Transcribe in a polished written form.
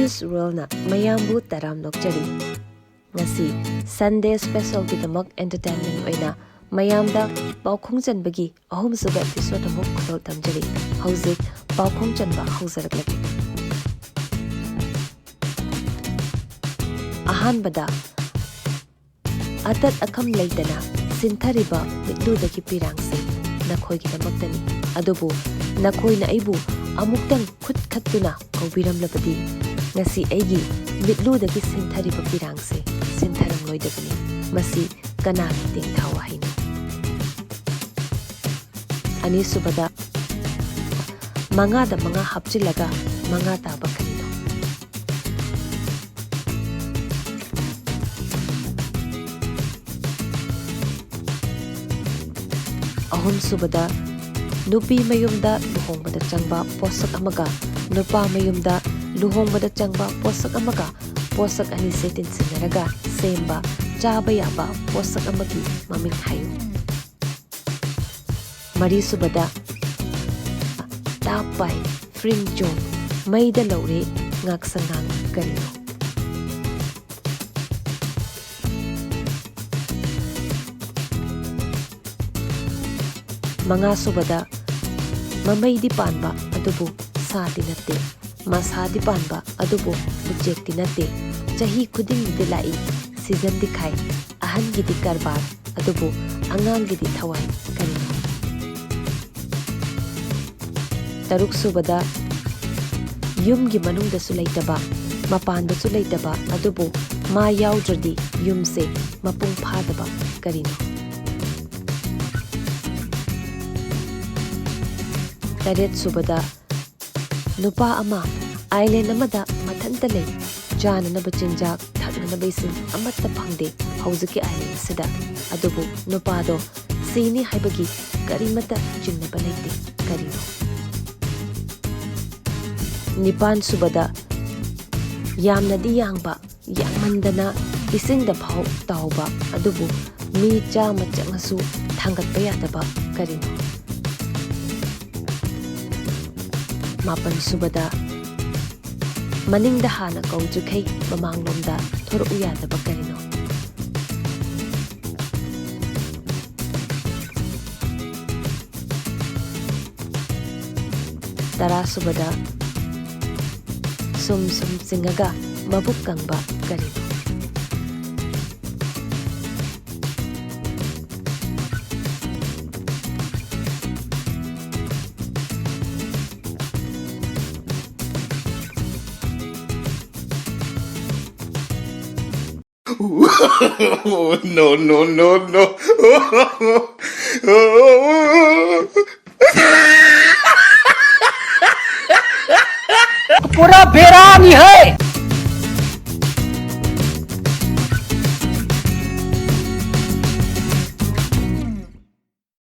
Mebys World na mayambu taram nokjari. Ngasi Sunday special gidamak entertainment oina mayamda Paokhong janbagi ahum suba episode amuk khudol tamjari. Hauzik Paokhong janba hauzaraklagi. Ahanbada Atat akam leitana sinthariba mitludagi pirangse nakhoigi damaktani adubu nakhoi na eibu amuktang khut khattuna koubiramlabadi ngasi eigi mitludagi sinthariba pirangse sintharamloidabani Masi kanagi tengtha waheino. Ani subada Manga da Manga hapchinlaga Manga taba karino. Ahum subada Nupi mayumda luhongbada changba posak amaga nupa mayumda luhongbada changba posak amaga posak ani setin sinaraga semba chaba yaba posak amagi maming hayu. Mari subada tapai fring jong maida laure ngaksangang karino. Mga subada mamay di panba adubu sa dinate masa di panba adubu ujek dinate jahi kuding dilai season dikhai ahan gidi karbar adubu angang gidi thawai karino. Taruk subada yum gi manung da sulai taba mapan da sulai taba adubu ma yaudrdi yum se mapung phadaba karino. Taret subada nupa ama island amada mathanta lei jana na bachinjak thakna na baisin amatta phangde hauziki island sida adubu nupa do sini haibagi karimata jinna balaite karino. Nipan subada yamna di yangba yangmandana isingda phau tauba adubu mi chama changasu thangatpa yadaba karino. Mapan subada maning dahana kaujukay mamanglomda thoro uyada bakarino. Tara subada sum singaga mabukang ba karino. No, no, no, no. पूरा बेरामी है।